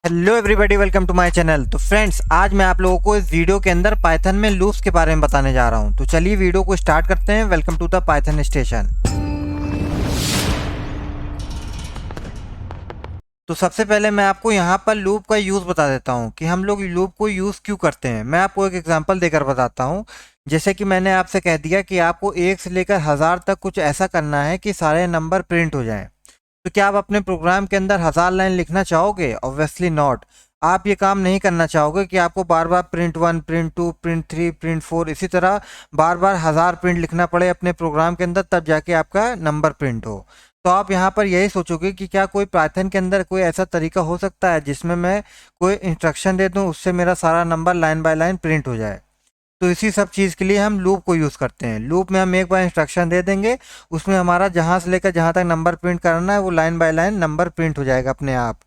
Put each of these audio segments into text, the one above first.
Hello everybody, welcome to my channel. तो friends, आज मैं आप लोगों को इस वीडियो के अंदर पाइथन में लूप्स के बारे में बताने जा रहा हूं। तो चलिए वीडियो को स्टार्ट करते हैं। Welcome to the Python station. तो सबसे पहले मैं आपको यहां पर लूप का यूज़ बता देता हूं कि हम लोग लूप को यूज़ क्यों करते हैं। मैं आपको एक एग्जांपल देकर बताता हूं। जैसे कि मैंने आपसे कह दिया कि आपको 1 से लेकर 1000 तक कुछ ऐसा करना है कि सारे नंबर प्रिंट हो जाएं। तो क्या आप अपने प्रोग्राम के अंदर 1000 लाइन लिखना चाहोगे? Obviously not. आप ये काम नहीं करना चाहोगे कि आपको बार बार प्रिंट 1, प्रिंट 2, प्रिंट 3, प्रिंट 4 इसी तरह बार बार 1000 प्रिंट लिखना पड़े अपने प्रोग्राम के अंदर, तब जाके आपका नंबर प्रिंट हो। तो आप यहाँ पर यही सोचोगे कि क्या कोई पाइथन के अंदर कोई ऐसा तरीका हो सकता है जिसमें मैं कोई इंस्ट्रक्शन दे दूँ, उससे मेरा सारा number line by line print हो जाए। तो इसी सब चीज़ के लिए हम लूप को यूज़ करते हैं। लूप में हम एक बार इंस्ट्रक्शन दे देंगे, उसमें हमारा जहाँ से लेकर जहाँ तक नंबर प्रिंट करना है वो line by line number print हो जाएगा अपने आप।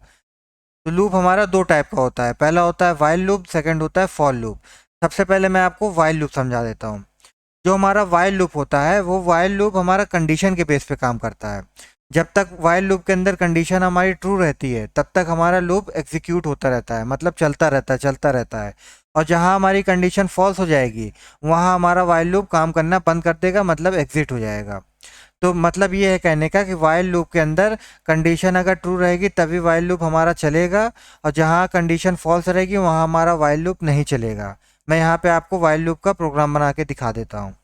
तो लूप हमारा दो टाइप का होता है। पहला होता है वाइल लूप, सेकंड होता है फॉर लूप। सबसे पहले मैं आपको वाइल लूप समझा देता हूँ। जो हमारा वाइल लूप होता है वो वाइल लूप हमारा कंडीशन के बेस पे काम करता है। जब तक वाइल लूप के अंदर कंडीशन हमारी ट्रू रहती है तब तक हमारा लूप एग्जीक्यूट होता रहता है, मतलब चलता रहता है। और जहां हमारी कंडीशन फॉल्स हो जाएगी वहां हमारा वाइल लूप काम करना बंद कर देगा, मतलब एग्जिट हो जाएगा। तो मतलब ये है कहने का कि वाइल लूप के अंदर कंडीशन अगर ट्रू रहेगी तभी वाइल लूप हमारा चलेगा, और जहां कंडीशन फॉल्स रहेगी वहां हमारा वाइल लूप नहीं चलेगा। मैं यहाँ पे आपको वाइल लूप का प्रोग्राम बना के दिखा देता हूँ।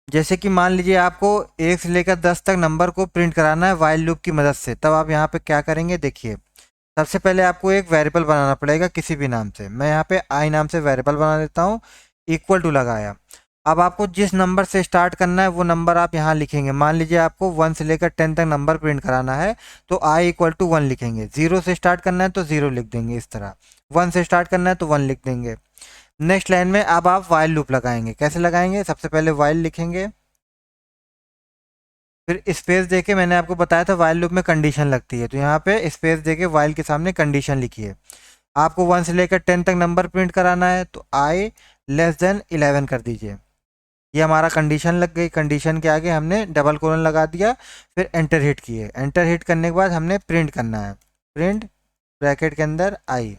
जैसे कि मान लीजिए आपको 1 से लेकर 10 तक नंबर को प्रिंट कराना है वाइल लूप की मदद से, तब आप यहाँ पे क्या करेंगे देखिए। सबसे पहले आपको एक वेरिएबल बनाना पड़ेगा किसी भी नाम से। मैं यहाँ पे आई नाम से वेरिएबल बना देता हूँ। इक्वल टू लगाया। अब आपको जिस नंबर से स्टार्ट करना है वो नंबर आप यहाँ लिखेंगे। मान लीजिए आपको 1 से लेकर 10 तक नंबर प्रिंट कराना है तो आई इक्वल टू 1 लिखेंगे। 0 से स्टार्ट करना है तो 0 लिख देंगे इस तरह। 1 से स्टार्ट करना है तो 1 लिख देंगे। नेक्स्ट लाइन में अब आप वाइल लूप लगाएंगे। कैसे लगाएंगे? सबसे पहले वाइल लिखेंगे, फिर स्पेस देके, मैंने आपको बताया था वाइल लूप में कंडीशन लगती है, तो यहाँ पे स्पेस देके वाइल के सामने कंडीशन लिखिए। आपको 1 से लेकर 10 तक नंबर प्रिंट कराना है तो आई लेस देन 11 कर दीजिए। ये हमारा कंडीशन लग गई। कंडीशन के आगे हमने डबल कोलन लगा दिया, फिर एंटर हिट किए। एंटर हिट करने के बाद हमने प्रिंट करना है, प्रिंट ब्रैकेट के अंदर आई।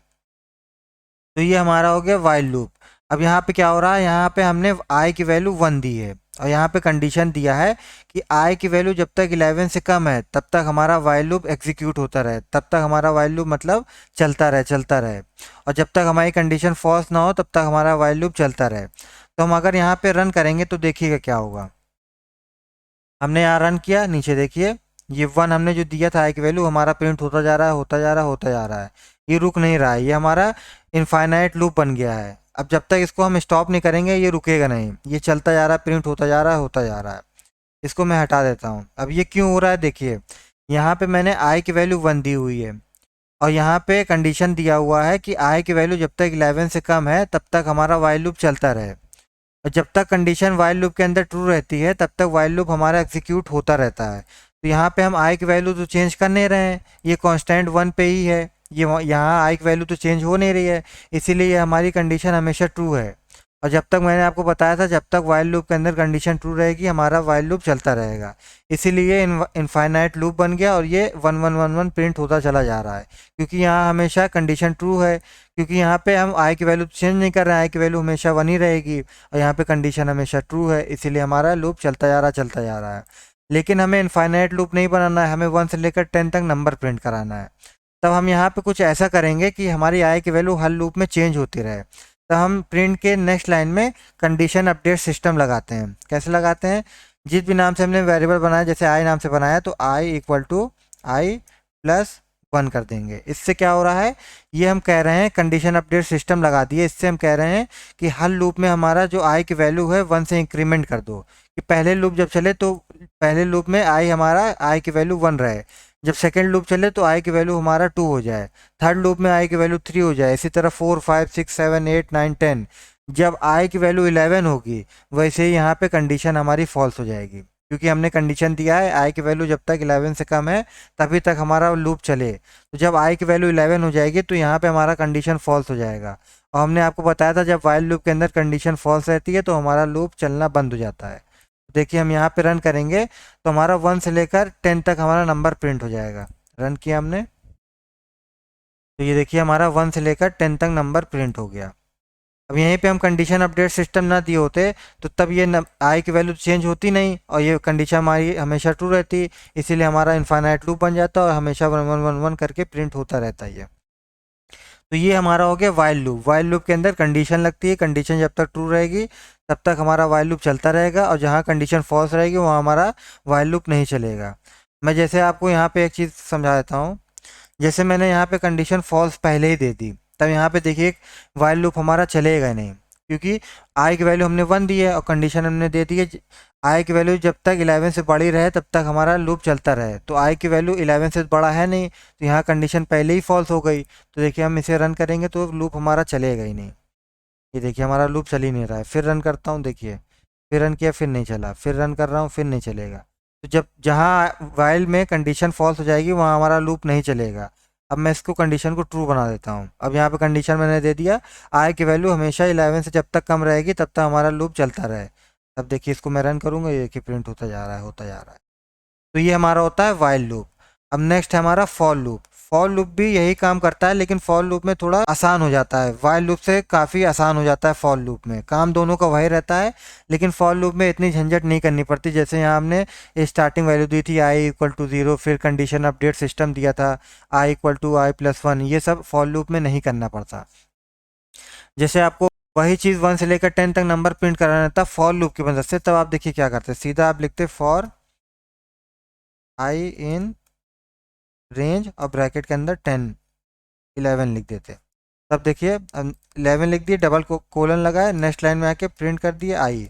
तो ये हमारा हो गया वाइल लूप। अब यहाँ पे क्या हो रहा है, यहाँ पे हमने आई की वैल्यू 1 दी है और यहाँ पे कंडीशन दिया है कि आई की वैल्यू जब तक 11 से कम है तब तक हमारा वाइल लूप एग्जीक्यूट होता रहे, तब तक हमारा वाइल लूप मतलब चलता रहे। और जब तक हमारी कंडीशन फॉल्स ना हो तब तक हमारा वाइल लूप चलता रहे। तो हम अगर यहाँ पे रन करेंगे तो देखिएगा क्या होगा। हमने यहाँ रन किया, नीचे देखिए ये 1 हमने जो दिया था आई की वैल्यू, हमारा प्रिंट होता जा रहा है, होता जा रहा है, होता जा रहा है। ये रुक नहीं रहा है, ये हमारा इनफाइनाइट लूप बन गया है। अब जब तक इसको हम स्टॉप नहीं करेंगे ये रुकेगा नहीं, ये चलता जा रहा है, प्रिंट होता जा रहा है, होता जा रहा है। इसको मैं हटा देता हूँ। अब ये क्यों हो रहा है देखिए, यहाँ पे मैंने आई की वैल्यू 1 दी हुई है और यहाँ पे कंडीशन दिया हुआ है कि आई की वैल्यू जब तक 11 से कम है तब तक हमारा वाइल लूप चलता रहे। और जब तक कंडीशन वाइल लूप के अंदर ट्रू रहती है तब तक वाइल लूप हमारा एग्जीक्यूट होता रहता है। तो यहाँ पे हम आई की वैल्यू तो चेंज कर नहीं रहे हैं, ये कांस्टेंट 1 पे ही है। ये यहाँ आई की वैल्यू तो चेंज हो नहीं रही है, इसीलिए ये हमारी कंडीशन हमेशा ट्रू है। और जब तक मैंने आपको बताया था जब तक वाइल लूप के अंदर कंडीशन ट्रू रहेगी हमारा वाइल लूप चलता रहेगा। इसीलिए इनफाइनाइट लूप बन गया और ये 1111 प्रिंट होता चला जा रहा है, क्योंकि यहाँ हमेशा कंडीशन ट्रू है। क्योंकि यहाँ पे हम आई की वैल्यू चेंज नहीं कर रहे हैं, आई की वैल्यू हमेशा 1 ही रहेगी और यहाँ पे कंडीशन हमेशा ट्रू है, इसीलिए हमारा लूप चलता जा रहा चलता जा रहा है। लेकिन हमें इनफाइनाइट लूप नहीं बनाना है, हमें 1 से लेकर 10 तक नंबर प्रिंट कराना है। तब हम यहाँ पे कुछ ऐसा करेंगे कि हमारी आई की वैल्यू हर लूप में चेंज होती रहे। तो हम प्रिंट के नेक्स्ट लाइन में कंडीशन अपडेट सिस्टम लगाते हैं। कैसे लगाते हैं? जिस भी नाम से हमने वेरिएबल बनाया, जैसे आई नाम से बनाया तो I equal to I plus 1 कर देंगे। इससे क्या हो रहा है, ये हम कह रहे हैं कंडीशन अपडेट सिस्टम लगा दिए, इससे हम कह रहे हैं कि हर लूप में हमारा जो आई की वैल्यू है 1 से इंक्रीमेंट कर दो, कि पहले लूप जब चले तो पहले लूप में आई हमारा आई की वैल्यू 1 रहे, जब सेकेंड लूप चले तो आई की वैल्यू हमारा 2 हो जाए, थर्ड लूप में आई की वैल्यू 3 हो जाए, इसी तरह 4 5 6 7 8 9 10। जब आई की वैल्यू 11 होगी वैसे ही यहाँ पे कंडीशन हमारी फॉल्स हो जाएगी, क्योंकि हमने कंडीशन दिया है आई की वैल्यू जब तक 11 से कम है तभी तक हमारा लूप चले। तो जब आई की वैल्यू 11 हो जाएगी तो यहाँ पे हमारा कंडीशन फॉल्स हो जाएगा। और हमने आपको बताया था जब वाइल लूप के अंदर कंडीशन फॉल्स रहती है तो हमारा लूप चलना बंद हो जाता है। देखिए हम यहाँ पे रन करेंगे तो हमारा 1 से लेकर 10 तक हमारा नंबर प्रिंट हो जाएगा। रन किया हमने, तो ये देखिए हमारा 1 से लेकर 10 तक नंबर प्रिंट हो गया। अब यहीं पे हम कंडीशन अपडेट सिस्टम ना दिए होते तो तब ये आई की वैल्यू चेंज होती नहीं और ये कंडीशन हमारी हमेशा ट्रू रहती, इसीलिए हमारा इन्फाइनाइट लूप बन जाता और हमेशा 1 1 1 1 करके प्रिंट होता रहता है ये। तो ये हमारा हो गया वाइल लूप। वाइल लूप के अंदर कंडीशन लगती है, कंडीशन जब तक ट्रू रहेगी तब तक हमारा वाइल लूप चलता रहेगा और जहाँ कंडीशन फॉल्स रहेगी वहाँ हमारा वाइल लूप नहीं चलेगा। मैं जैसे आपको यहाँ पे एक चीज़ समझा देता हूँ। जैसे मैंने यहाँ पे कंडीशन फॉल्स पहले ही दे दी, तब यहाँ पे देखिए वाइल लूप हमारा चलेगा नहीं, क्योंकि आई की वैल्यू हमने 1 दी है और कंडीशन हमने दे दी है आई की वैल्यू जब तक 11 से बड़ी रहे तब तक हमारा लूप चलता रहे। तो आई की वैल्यू 11 से बड़ा है नहीं, तो यहाँ कंडीशन पहले ही फॉल्स हो गई। तो देखिए हम इसे रन करेंगे तो लूप हमारा चलेगा ही नहीं। ये देखिए हमारा लूप चल ही नहीं रहा है। फिर रन करता हूँ, देखिए फिर रन किया फिर नहीं चला, फिर रन कर रहा हूँ फिर नहीं चलेगा। तो जब जहाँ वाइल में कंडीशन फॉल्स हो जाएगी वहाँ हमारा लूप नहीं चलेगा। अब मैं इसको कंडीशन को ट्रू बना देता हूँ। अब यहाँ पे कंडीशन मैंने दे दिया आई की वैल्यू हमेशा 11 से जब तक कम रहेगी तब तक हमारा लूप चलता रहे। अब देखिए इसको मैं रन करूँगा, ये देखिए प्रिंट होता जा रहा है होता जा रहा है। तो ये हमारा होता है वाइल लूप। अब नेक्स्ट है हमारा फॉर लूप। फॉर लूप भी यही काम करता है लेकिन फॉर लूप में थोड़ा आसान हो जाता है, वाइल लूप से काफ़ी आसान हो जाता है। फॉर लूप में काम दोनों का वही रहता है लेकिन फॉर लूप में इतनी झंझट नहीं करनी पड़ती। जैसे यहाँ हमने स्टार्टिंग वैल्यू दी थी आई इक्वल टू 0, फिर कंडीशन अपडेट सिस्टम दिया था I equal to I plus 1, ये सब फॉर लूप में नहीं करना पड़ता। जैसे आपको वही चीज़ 1 से लेकर 10 तक नंबर प्रिंट कराना था फॉर लूप की मदद से, तब आप देखिए क्या करते, सीधा आप लिखते फॉर आई इन रेंज और ब्रैकेट के अंदर 10 11 लिख देते। तब देखिए 11 लिख दिए, डबल कोलन लगाए, नेक्स्ट लाइन में आके प्रिंट कर दिए आई।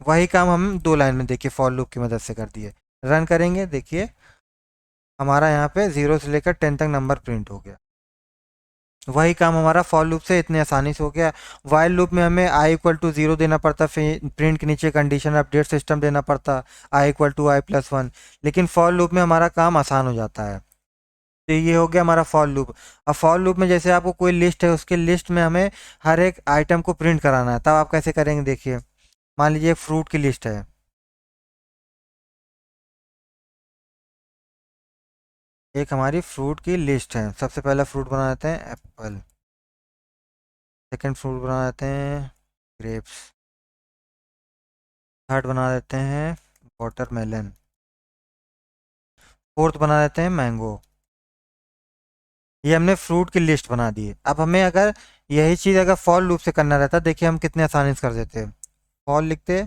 वही काम हम 2 लाइन में देखिए फॉर लूप की मदद से कर दिए। रन करेंगे, देखिए हमारा यहाँ पे 0 से लेकर 10 तक नंबर प्रिंट हो गया। वही काम हमारा फॉर लूप से इतनी आसानी से हो गया। वाइल लूप में हमें आई इक्वल टू 0 देना पड़ता, फिर प्रिंट के नीचे कंडीशन अपडेट सिस्टम देना पड़ता I equal to I plus 1, लेकिन फॉर लूप में हमारा काम आसान हो जाता है। तो ये हो गया हमारा फॉर लूप। अब फॉर लूप में जैसे आपको कोई लिस्ट है, उसके लिस्ट में हमें हर एक आइटम को प्रिंट कराना है, तब आप कैसे करेंगे देखिए। मान लीजिए एक फ्रूट की लिस्ट है, एक हमारी फ्रूट की लिस्ट है। सबसे पहला फ्रूट बना देते हैं एप्पल, सेकंड फ्रूट बना देते हैं ग्रेप्स, थर्ड बना देते हैं वाटरमेलन, फोर्थ बना देते हैं मैंगो। ये हमने फ्रूट की लिस्ट बना दी है। अब हमें अगर यही चीज़ अगर फॉर लूप से करना रहता, देखिए हम कितने आसानी से कर देते हैं। फॉर लिखते,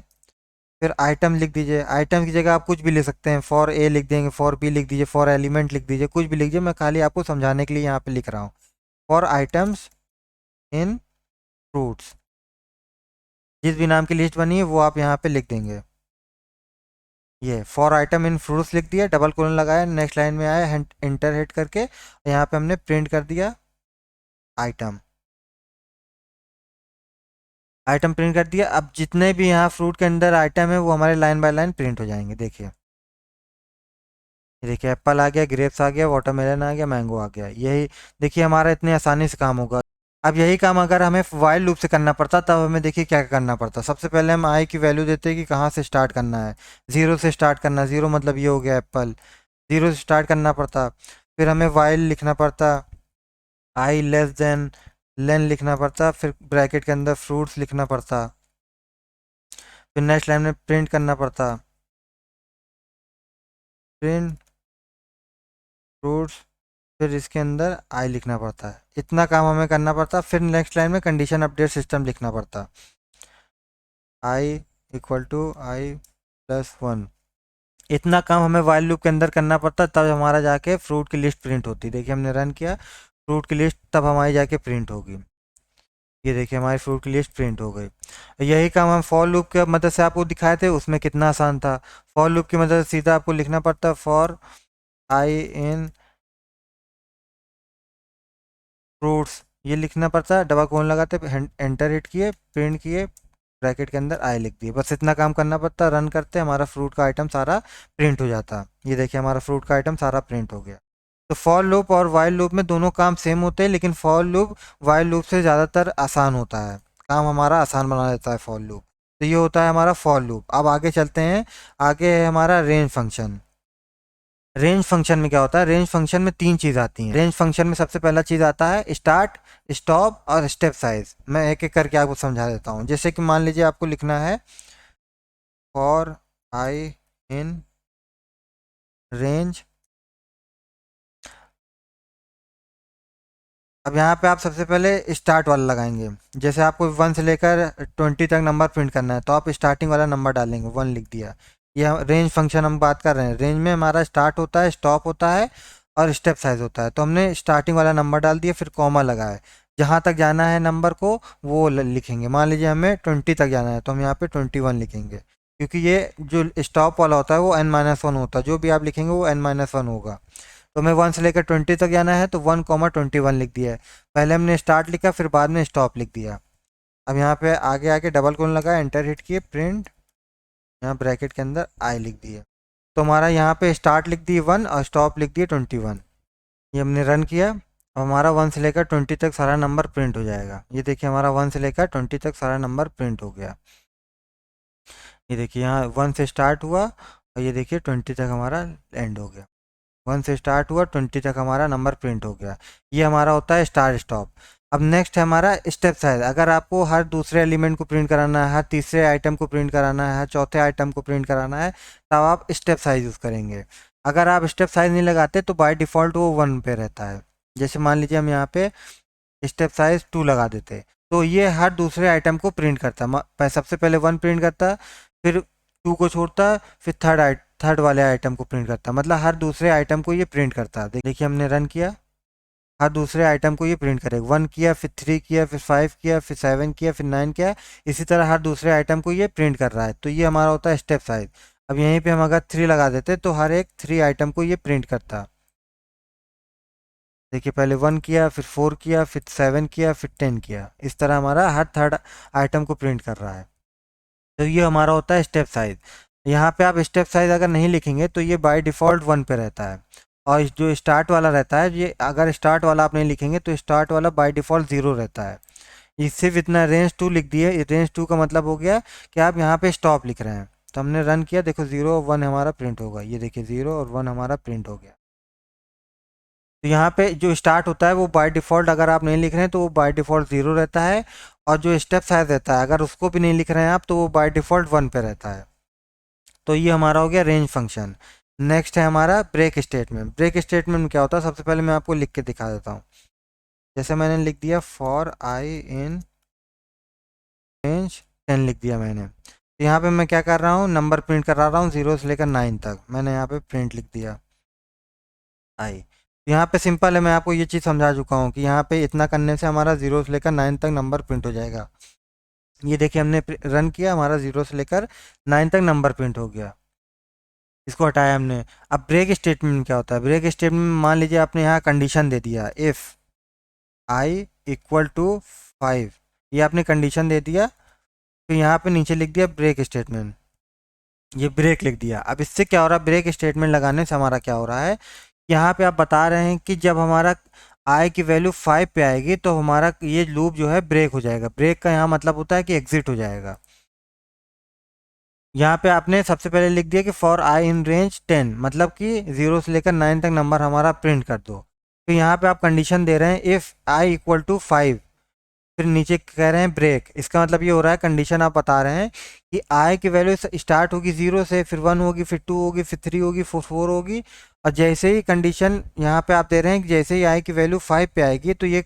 फिर आइटम लिख दीजिए, आइटम की जगह आप कुछ भी लिख सकते हैं, फॉर ए लिख देंगे, फॉर बी लिख दीजिए, फॉर एलिमेंट लिख दीजिए, कुछ भी लिख दीजिए। मैं खाली आपको समझाने के लिए यहाँ पे लिख रहा हूँ फॉर आइटम्स इन फ्रूट्स। जिस भी नाम की लिस्ट बनी है वो आप यहाँ पे लिख देंगे। ये फॉर आइटम इन फ्रूट्स लिख दिया, डबल कोलन लगाया, नेक्स्ट लाइन में आया इंटर हिट करके यहाँ पे हमने प्रिंट कर दिया आइटम। आइटम प्रिंट कर दिया। अब जितने भी यहाँ फ्रूट के अंदर आइटम है वो हमारे लाइन बाय लाइन प्रिंट हो जाएंगे। देखिए ये देखिए एप्पल आ गया, ग्रेप्स आ गया, वाटरमेलन आ गया, मैंगो आ गया। यही देखिए हमारा इतनी आसानी से काम होगा। अब यही काम अगर हमें वाइल लूप से करना पड़ता तब हमें देखिए क्या करना पड़ता। सबसे पहले हम आई की वैल्यू देते कि कहाँ से स्टार्ट करना है, 0 से स्टार्ट करना, 0 मतलब ये हो गया एप्पल, 0 से स्टार्ट करना पड़ता। फिर हमें वाइल लिखना पड़ता, आई लेस देन लेन लिखना पड़ता, फिर ब्रैकेट के अंदर फ्रूट्स लिखना पड़ता, फिर नेक्स्ट लाइन में प्रिंट करना पड़ता प्रिंट फ्रूट्स, फिर इसके अंदर आई लिखना पड़ता है। इतना काम हमें करना पड़ता। फिर नेक्स्ट लाइन में कंडीशन अपडेट सिस्टम लिखना पड़ता, I equal to I plus 1। इतना काम हमें वाइल लूप के अंदर करना पड़ता, तब हमारा जाके फ्रूट की लिस्ट प्रिंट होती। देखिए हमने रन किया, फ्रूट की लिस्ट तब हमारी जाके प्रिंट होगी। ये देखिए हमारी फ्रूट की लिस्ट प्रिंट हो गई। यही काम हम फॉर लूप की मदद से आपको दिखाए थे, उसमें कितना आसान था। फॉर लूप की मदद से सीधा आपको लिखना पड़ता फॉर आई इन फ्रूट्स, ये लिखना पड़ता, डबल कोलन लगाते, एंटर हिट किए, प्रिंट किए, ब्रैकेट के अंदर आई लिख दिए। बस इतना काम करना पड़ता। रन करते हमारा फ्रूट का आइटम सारा प्रिंट हो जाता। ये देखिए हमारा फ्रूट का आइटम सारा प्रिंट हो गया। तो फॉर लूप और वाइल लूप में दोनों काम सेम होते हैं, लेकिन फॉर लूप वाइल लूप से ज़्यादातर आसान होता है, काम हमारा आसान बना देता है फॉर लूप। तो ये होता है हमारा फॉर लूप। अब आगे चलते हैं, आगे है हमारा रेंज फंक्शन। रेंज फंक्शन में क्या होता है, रेंज फंक्शन में तीन चीज़ आती हैं। रेंज फंक्शन में सबसे पहला चीज़ आता है स्टार्ट, स्टॉप और स्टेप साइज। मैं एक एक करके आपको समझा देता हूँ। जैसे कि मान लीजिए आपको लिखना है फॉर आई इन रेंज। अब यहाँ पे आप सबसे पहले स्टार्ट वाला लगाएंगे। जैसे आपको 1 से लेकर 20 तक नंबर प्रिंट करना है तो आप स्टार्टिंग वाला नंबर डालेंगे, 1 लिख दिया। यह रेंज फंक्शन हम बात कर रहे हैं। रेंज में हमारा स्टार्ट होता है, स्टॉप होता है और स्टेप साइज होता है। तो हमने स्टार्टिंग वाला नंबर डाल दिया, फिर कॉमा लगाया। जहाँ तक जाना है नंबर को वो लिखेंगे। मान लीजिए हमें 20 तक जाना है तो हम यहाँ पे 21 लिखेंगे, क्योंकि ये जो स्टॉप वाला होता है वो n-1 होता है। जो भी आप लिखेंगे वो n-1 होगा। तो हमें 1 से लेकर 20 तक जाना है तो 1,21 लिख दिया है। पहले हमने स्टार्ट लिखा, फिर बाद में स्टॉप लिख दिया। अब यहाँ पे आगे आके डबल कोलन लगा, एंटर हिट किए, प्रिंट, यहाँ ब्रैकेट के अंदर आई लिख दिया। तो हमारा यहाँ पे स्टार्ट लिख दिए 1 और स्टॉप लिख दिए 21। ये हमने रन किया। अब हमारा 1 से लेकर 20 तक सारा नंबर प्रिंट हो जाएगा। ये देखिए हमारा 1 से लेकर 20 तक सारा नंबर प्रिंट हो गया। ये देखिए यहाँ 1 से स्टार्ट हुआ और ये देखिए 20 तक हमारा एंड हो गया। 1 से स्टार्ट हुआ, 20 तक हमारा नंबर प्रिंट हो गया। ये हमारा होता है स्टार्ट स्टॉप। अब नेक्स्ट है हमारा स्टेप साइज। अगर आपको हर दूसरे एलिमेंट को प्रिंट कराना है, हर तीसरे आइटम को प्रिंट कराना है, हर चौथे आइटम को प्रिंट कराना है, तब आप स्टेप साइज यूज़ करेंगे। अगर आप स्टेप साइज नहीं लगाते तो बाय डिफ़ॉल्ट वो 1 पे रहता है। जैसे मान लीजिए हम यहाँ पे स्टेप साइज 2 लगा देते, तो ये हर दूसरे आइटम को प्रिंट करता। सबसे पहले 1 प्रिंट करता, फिर 2 को छोड़ता, फिर थर्ड वाले आइटम को प्रिंट करता। मतलब हर दूसरे आइटम को ये प्रिंट करता। देखिए हमने रन किया, हर दूसरे आइटम को ये प्रिंट करेगा। 1 किया, फिर 3 किया, फिर 5 किया, फिर 7 किया, फिर 9 किया। इसी तरह हर दूसरे आइटम को ये प्रिंट कर रहा है। तो ये हमारा होता है स्टेप साइज। अब यहीं पे हम अगर 3 लगा देते तो हर एक 3 आइटम को ये प्रिंट करता। देखिए पहले 1 किया, फिर 4 किया, फिर 7 किया, फिर 10 किया। इस तरह हमारा हर थर्ड आइटम को प्रिंट कर रहा है। तो ये हमारा होता है स्टेप साइज। यहाँ पे आप स्टेप साइज अगर नहीं लिखेंगे तो ये बाय डिफ़ॉल्ट 1 पे रहता है। और जो स्टार्ट वाला रहता है, ये अगर स्टार्ट वाला आप नहीं लिखेंगे तो स्टार्ट वाला बाय डिफ़ॉल्ट 0 रहता है। ये सिर्फ इतना रेंज 2 लिख दिए। रेंज 2 का मतलब हो गया कि आप यहाँ पे स्टॉप लिख रहे हैं। तो हमने रन किया, देखो 0 और 1 हमारा प्रिंट होगा। ये देखिए 0 और 1 हमारा प्रिंट हो गया। तो यहाँ पे जो स्टार्ट होता है वो बाय डिफ़ॉल्ट, अगर आप नहीं लिख रहे हैं तो वो बाय डिफ़ॉल्ट 0 रहता है। और जो स्टेप साइज रहता है, अगर उसको भी नहीं लिख रहे हैं आप, तो वो बाय डिफ़ॉल्ट 1 पे रहता है। तो ये हमारा हो गया रेंज फंक्शन। नेक्स्ट है हमारा ब्रेक स्टेटमेंट। ब्रेक स्टेटमेंट में क्या होता है, सबसे पहले मैं आपको लिख के दिखा देता हूँ। जैसे मैंने लिख दिया फॉर आई इन रेंज 10 लिख दिया मैंने। तो यहाँ पे मैं क्या कर रहा हूँ, नंबर प्रिंट करा रहा हूँ 0 से लेकर 9 तक। मैंने यहाँ पे प्रिंट लिख दिया आई। यहाँ पे सिंपल है, मैं आपको ये चीज़ समझा चुका हूँ कि यहाँ पे इतना करने से हमारा 0 से लेकर 9 तक नंबर प्रिंट हो जाएगा। ये देखिए हमने रन किया, हमारा 0 से लेकर 9 तक नंबर प्रिंट हो गया। इसको हटाया हमने। अब ब्रेक स्टेटमेंट में क्या होता है, ब्रेक स्टेटमेंट में मान लीजिए आपने यहाँ कंडीशन दे दिया इफ़ आई इक्वल टू 5। ये आपने कंडीशन दे दिया, फिर यहाँ पे नीचे लिख दिया ब्रेक स्टेटमेंट। ये ब्रेक लिख दिया। अब इससे क्या हो रहा है, ब्रेक स्टेटमेंट लगाने से हमारा क्या हो रहा है, यहाँ पे आप बता रहे हैं कि जब हमारा आई की वैल्यू 5 पे आएगी तो हमारा ये लूप जो है ब्रेक हो जाएगा। ब्रेक का यहाँ मतलब होता है कि एग्जिट हो जाएगा। यहाँ पे आपने सबसे पहले लिख दिया कि फॉर आई इन रेंज 10, मतलब कि 0 से लेकर 9 तक नंबर हमारा प्रिंट कर दो। तो यहाँ पे आप कंडीशन दे रहे हैं इफ़ आई इक्वल टू 5, फिर नीचे कह रहे हैं ब्रेक। इसका मतलब ये हो रहा है, कंडीशन आप बता रहे हैं कि आई की वैल्यू स्टार्ट होगी 0 से, फिर 1 होगी, फिर 2 होगी, फिर 3 होगी, फिर 4 होगी। और जैसे ही कंडीशन यहाँ पे आप दे रहे हैं कि जैसे ही आई की वैल्यू 5 पे आएगी तो ये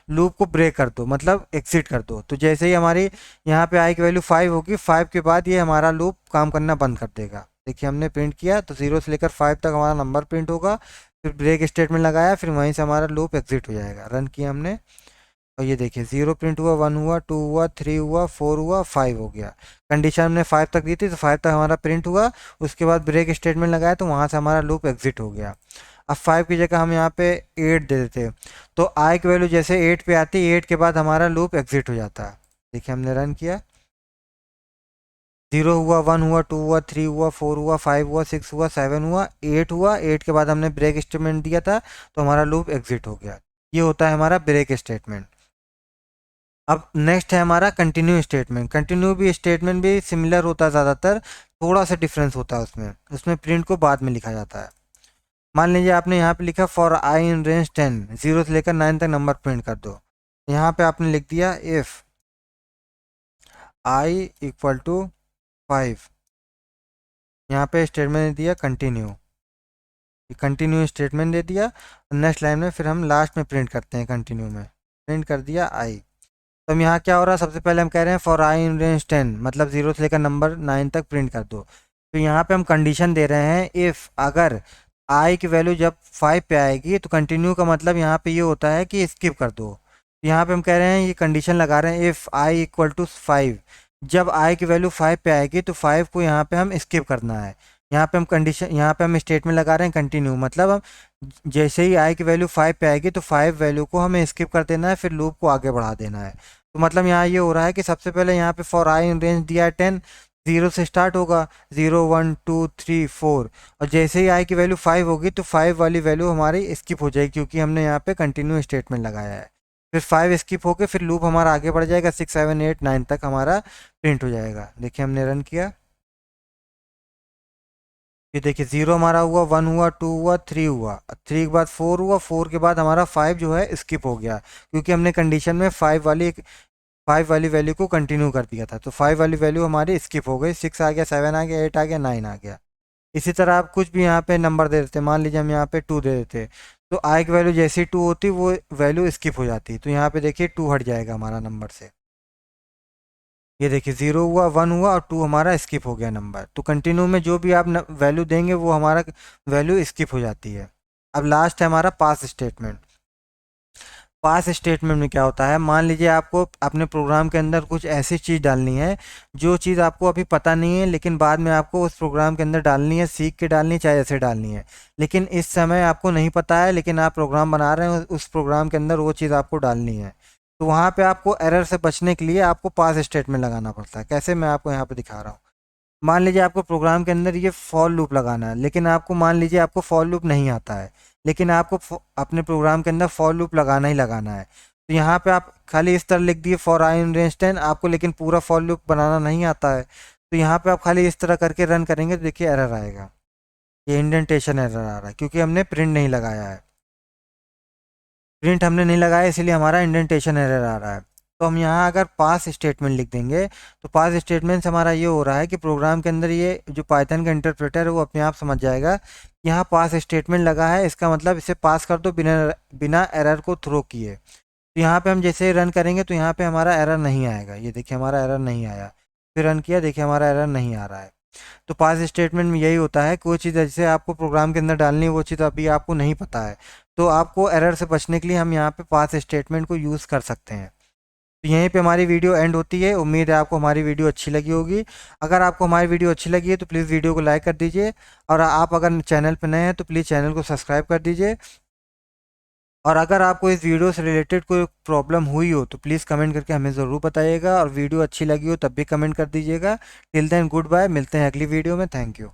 लूप को ब्रेक कर दो, मतलब एग्जिट कर दो। तो जैसे ही हमारी यहाँ पे आई की वैल्यू 5 होगी, 5 के बाद ये हमारा लूप काम करना बंद कर देगा। देखिए हमने प्रिंट किया तो 0 से लेकर 5 तक हमारा नंबर प्रिंट होगा, फिर ब्रेक स्टेटमेंट लगाया, फिर वहीं से हमारा लूप एग्जिट हो जाएगा। रन किया हमने और ये देखिए 0 प्रिंट हुआ, 1 हुआ, 2 हुआ, 3 हुआ, 4 हुआ, 5 हो गया। कंडीशन हमने 5 तक दी थी तो 5 तक हमारा प्रिंट हुआ। उसके बाद ब्रेक स्टेटमेंट लगाया तो वहाँ से हमारा लूप एग्जिट हो गया। अब 5 की जगह हम यहाँ पे 8 दे देते तो आई की वैल्यू जैसे 8 पे आती, 8 के बाद हमारा लूप एग्जिट हो जाता है। देखिए हमने रन किया, 0 हुआ, 1 हुआ, 2 हुआ, 3 हुआ, 4 हुआ, 5 हुआ, 6 हुआ, 7 हुआ, 8 हुआ। 8 के बाद हमने ब्रेक स्टेटमेंट दिया था तो हमारा लूप एग्जिट हो गया। ये होता है हमारा ब्रेक स्टेटमेंट। अब नेक्स्ट है हमारा कंटिन्यू स्टेटमेंट। कंटिन्यू भी स्टेटमेंट भी सिमिलर होता है, ज़्यादातर थोड़ा सा डिफरेंस होता है उसमें। उसमें प्रिंट को बाद में लिखा जाता है। मान लीजिए आपने यहाँ पे लिखा फॉर आई इन रेंज 10, 0 से लेकर 9 तक नंबर प्रिंट कर दो। यहाँ पे आपने लिख दिया इफ़ आई इक्वल टू 5, यहाँ पे स्टेटमेंट दे दिया कंटिन्यू, कंटिन्यू स्टेटमेंट दे दिया। नेक्स्ट लाइन में फिर हम लास्ट में प्रिंट करते हैं, कंटिन्यू में प्रिंट कर दिया आई। तो हम यहाँ क्या हो रहा है, सबसे पहले हम कह रहे हैं फॉर आई इन रेंज 10, मतलब 0 से लेकर नंबर 9 तक प्रिंट कर दो। तो यहाँ पे हम कंडीशन दे रहे हैं इफ़ अगर आई की वैल्यू जब 5 पे आएगी तो कंटिन्यू का मतलब यहाँ पे ये होता है कि स्किप कर दो। तो यहाँ पे हम कह रहे हैं, ये कंडीशन लगा रहे हैं इफ़ आई इक्वल टू 5, जब आई की वैल्यू 5 पे आएगी तो 5 को यहाँ पे हम स्किप करना है। यहाँ पे हम कंडीशन, यहाँ पे हम स्टेटमेंट लगा रहे हैं कंटिन्यू, मतलब हम जैसे ही आई की वैल्यू 5 पे आएगी तो 5 वैल्यू को हमें स्किप कर देना है, फिर लूप को आगे बढ़ा देना है। तो मतलब यहाँ ये हो रहा है कि सबसे पहले यहाँ पे फॉर आई इन रेंज दिया है 10, 0 से स्टार्ट होगा, 0 1 2 3 4, और जैसे ही आई की वैल्यू 5 होगी तो 5 वाली वैल्यू हमारी स्किप हो जाएगी, क्योंकि हमने यहाँ पे कंटिन्यू स्टेटमेंट लगाया है। फिर 5 स्किप होके फिर लूप हमारा आगे बढ़ जाएगा, 6 7 8 9 तक हमारा प्रिंट हो जाएगा। देखिए हमने रन किया, ये देखिए 0 हमारा हुआ, 1 हुआ, 2 हुआ, 3 हुआ, 3 के बाद 4 हुआ, 4 के बाद हमारा 5 जो है स्किप हो गया, क्योंकि हमने कंडीशन में 5 वाली वैल्यू को कंटिन्यू कर दिया था। तो 5 वाली वैल्यू हमारी स्किप हो गई, 6 आ गया, 7 आ गया, 8 आ गया, 9 आ गया। इसी तरह आप कुछ भी यहाँ पे नंबर दे देते, मान लीजिए हम यहाँ पे 2 दे देते, तो आई की वैल्यू जैसे ही 2 होती वो वैल्यू स्किप हो जाती, तो यहाँ पे देखिए 2 हट जाएगा हमारा नंबर से। ये देखिए 0 हुआ, 1 हुआ और 2 हमारा स्किप हो गया नंबर। तो कंटिन्यू में जो भी आप वैल्यू देंगे वो हमारा वैल्यू स्किप हो जाती है। अब लास्ट है हमारा पास स्टेटमेंट। पास स्टेटमेंट में क्या होता है, मान लीजिए आपको अपने प्रोग्राम के अंदर कुछ ऐसी चीज़ डालनी है जो चीज़ आपको अभी पता नहीं है, लेकिन बाद में आपको उस प्रोग्राम के अंदर डालनी है, सीख के डालनी है, चाहे ऐसे डालनी है। लेकिन इस समय आपको नहीं पता है, लेकिन आप प्रोग्राम बना रहे हैं, उस प्रोग्राम के अंदर वो चीज़ आपको डालनी है। तो वहाँ पे आपको एरर से बचने के लिए आपको पास स्टेटमेंट लगाना पड़ता है। कैसे, मैं आपको यहाँ पे दिखा रहा हूँ। मान लीजिए आपको प्रोग्राम के अंदर ये फॉर लूप लगाना है, लेकिन आपको मान लीजिए आपको फॉर लूप नहीं आता है, लेकिन आपको अपने प्रोग्राम के अंदर फॉर लूप लगाना ही लगाना है। तो यहाँ पे आप खाली इस तरह लिख दिए फॉर आई इन रेंज 10, आपको लेकिन पूरा फॉर लूप बनाना नहीं आता है। तो यहाँ पे आप खाली इस तरह करके रन करेंगे तो देखिए एरर आएगा, ये इंडेंटेशन एरर आ रहा है, क्योंकि हमने प्रिंट नहीं लगाया है। प्रिंट हमने नहीं लगाया इसलिए हमारा इंडेंटेशन एरर आ रहा है। तो हम यहाँ अगर पास स्टेटमेंट लिख देंगे तो पास स्टेटमेंट से हमारा ये हो रहा है कि प्रोग्राम के अंदर ये जो पाइथन का इंटरप्रेटर है वो अपने आप समझ जाएगा कि यहाँ पास स्टेटमेंट लगा है, इसका मतलब इसे पास कर दो बिना बिना एरर को थ्रो किए। तो यहाँ पे हम जैसे रन करेंगे तो यहाँ पे हमारा एरर नहीं आएगा, ये देखिए हमारा एरर नहीं आया। फिर रन किया, देखिए हमारा एरर नहीं आ रहा है। तो पास स्टेटमेंट में यही होता है, कोई चीज़ जैसे आपको प्रोग्राम के अंदर डालनी है वो चीज़ अभी आपको नहीं पता है, तो आपको एरर से बचने के लिए हम यहाँ पे पास स्टेटमेंट को यूज़ कर सकते हैं। तो यहीं पे हमारी वीडियो एंड होती है। उम्मीद है आपको हमारी वीडियो अच्छी लगी होगी। अगर आपको हमारी वीडियो अच्छी लगी है तो प्लीज़ वीडियो को लाइक कर दीजिए, और आप अगर चैनल पर नए हैं तो प्लीज़ चैनल को सब्सक्राइब कर दीजिए। और अगर आपको इस वीडियो से रिलेटेड कोई प्रॉब्लम हुई हो तो प्लीज़ कमेंट करके हमें ज़रूर बताइएगा, और वीडियो अच्छी लगी हो तब भी कमेंट कर दीजिएगा। टिल देन गुड बाय, मिलते हैं अगली वीडियो में। Thank you.